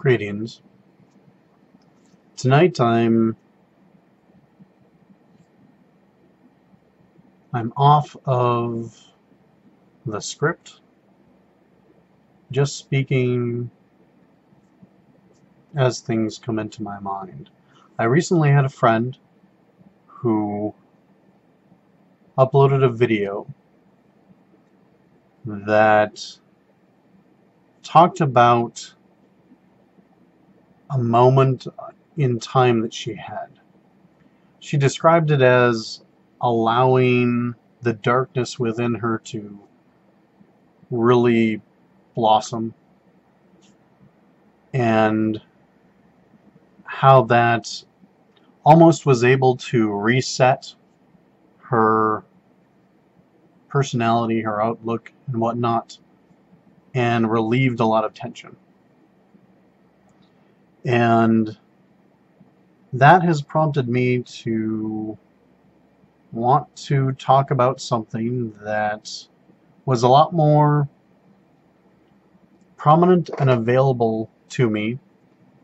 Greetings. Tonight I'm off of the script, just speaking as things come into my mind. I recently had a friend who uploaded a video that talked about a moment in time that she had. She described it as allowing the darkness within her to really blossom, and how that almost was able to reset her personality, her outlook, and whatnot, and relieved a lot of tension. And that has prompted me to want to talk about something that was a lot more prominent and available to me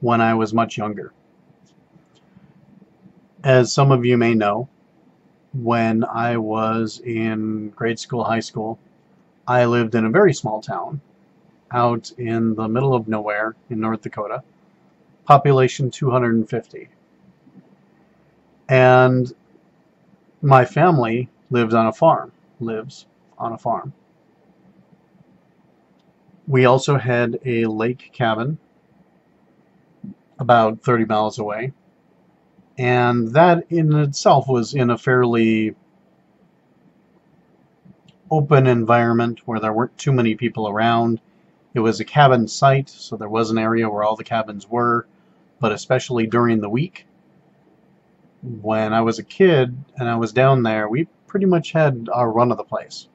when I was much younger. As some of you may know, when I was in grade school, high school, I lived in a very small town out in the middle of nowhere in North Dakota. Population 250. And my family lives on a farm. We also had a lake cabin about 30 miles away, and that in itself was in a fairly open environment where there weren't too many people around. It was a cabin site, so there was an area where all the cabins were, but especially during the week, when I was a kid and I was down there, we pretty much had our run of the place.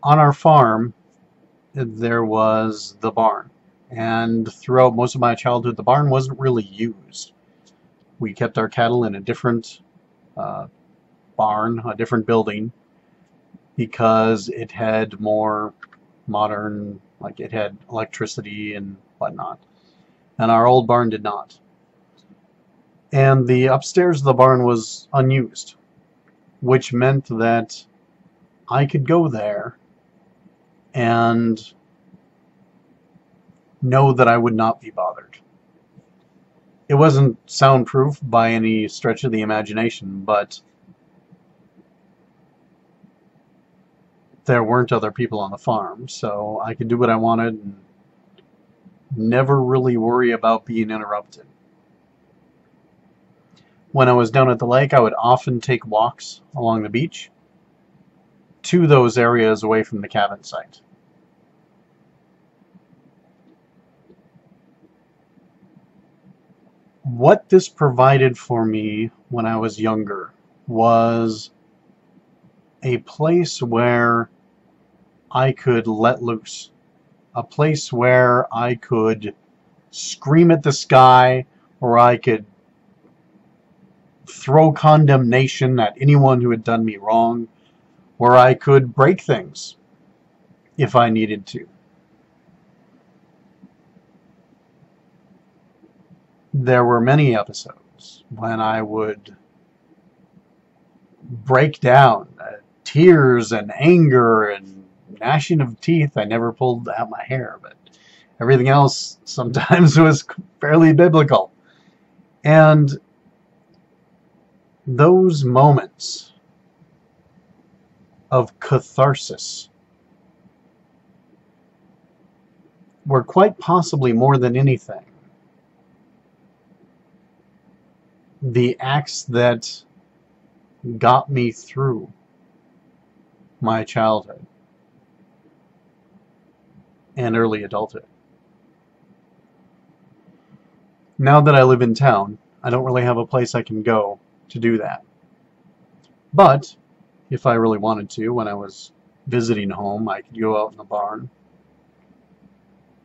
On our farm, there was the barn, and throughout most of my childhood, the barn wasn't really used. We kept our cattle in a different barn, a different building, because it had more modern, like it had electricity and whatnot, and our old barn did not. And the upstairs of the barn was unused, which meant that I could go there and know that I would not be bothered. It wasn't soundproof by any stretch of the imagination, but there weren't other people on the farm, so I could do what I wanted and never really worry about being interrupted. When I was down at the lake, I would often take walks along the beach to those areas away from the cabin site. What this provided for me when I was younger was a place where I could let loose, a place where I could scream at the sky, or I could throw condemnation at anyone who had done me wrong, where I could break things if I needed to. There were many episodes when I would break down, tears and anger and gnashing of teeth. I never pulled out my hair, but everything else sometimes was fairly biblical. And those moments of catharsis were quite possibly, more than anything, the acts that got me through my childhood and early adulthood. Now that I live in town, I don't really have a place I can go to do that. But if I really wanted to, when I was visiting home, I could go out in the barn.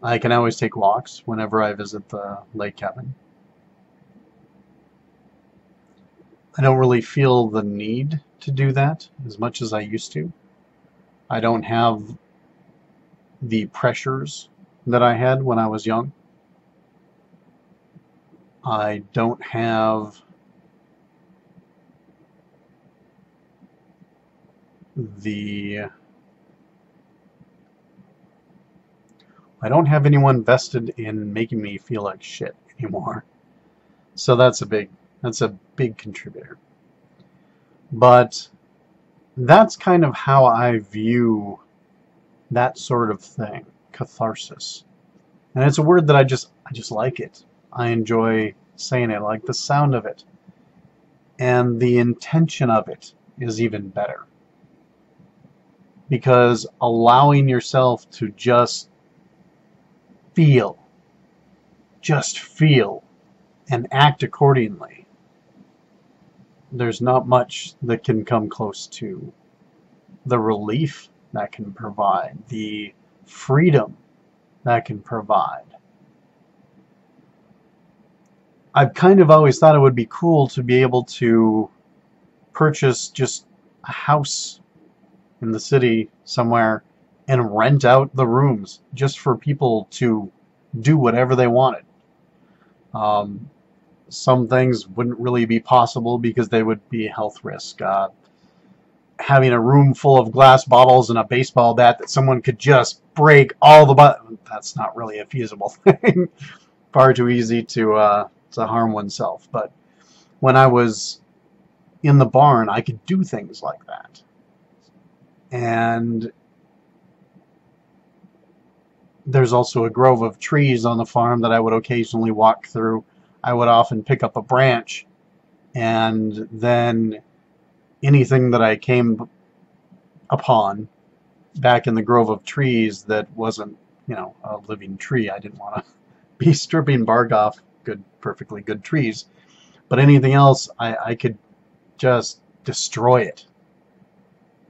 I can always take walks whenever I visit the lake cabin. I don't really feel the need to do that as much as I used to. I don't have the pressures that I had when I was young. I don't have anyone vested in making me feel like shit anymore. So that's a big contributor. But that's kind of how I view that sort of thing, catharsis. And it's a word that I just like it. I enjoy saying it. I like the sound of it. And the intention of it is even better. Because allowing yourself to just feel, and act accordingly, there's not much that can come close to the relief that can provide, the freedom that can provide. I've kind of always thought it would be cool to be able to purchase just a house in the city somewhere and rent out the rooms just for people to do whatever they wanted. Some things wouldn't really be possible because they would be a health risk. Having a room full of glass bottles and a baseball bat that someone could just break all the buttons, that's not really a feasible thing. Far too easy to harm oneself. But when I was in the barn, I could do things like that. And there's also a grove of trees on the farm that I would occasionally walk through. I would often pick up a branch, and then anything that I came upon back in the grove of trees that wasn't, a living tree. I didn't want to be stripping bark off perfectly good trees. But anything else, I could just destroy it.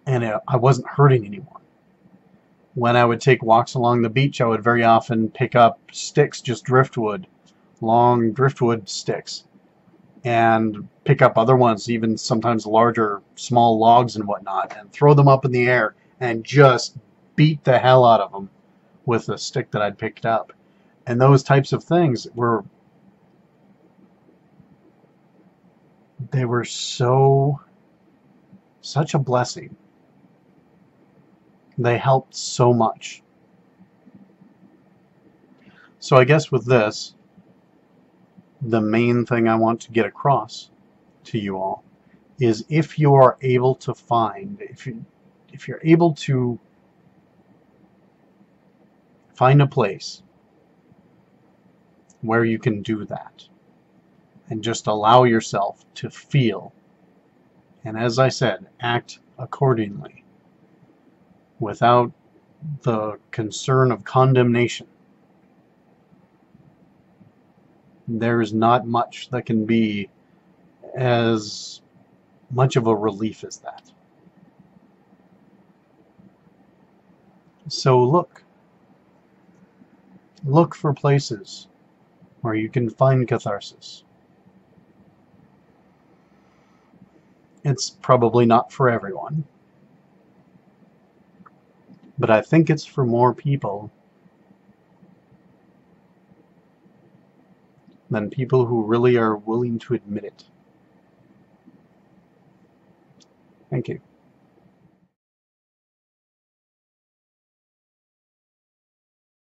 And I wasn't hurting anyone. When I would take walks along the beach, I would very often pick up sticks, just driftwood, long driftwood sticks, and pick up other ones, even sometimes larger, small logs and whatnot, and throw them up in the air and just beat the hell out of them with the stick that I'd picked up. And those types of things were such a blessing. They helped so much. So I guess with this, the main thing I want to get across to you all is if you are able to find, if you're able to find a place where you can do that and just allow yourself to feel, and as I said, act accordingly without the concern of condemnation, there's not much that can be as much of a relief as that. So look for places where you can find catharsis. It's probably not for everyone, but I think it's for more people than people who really are willing to admit it. Thank you.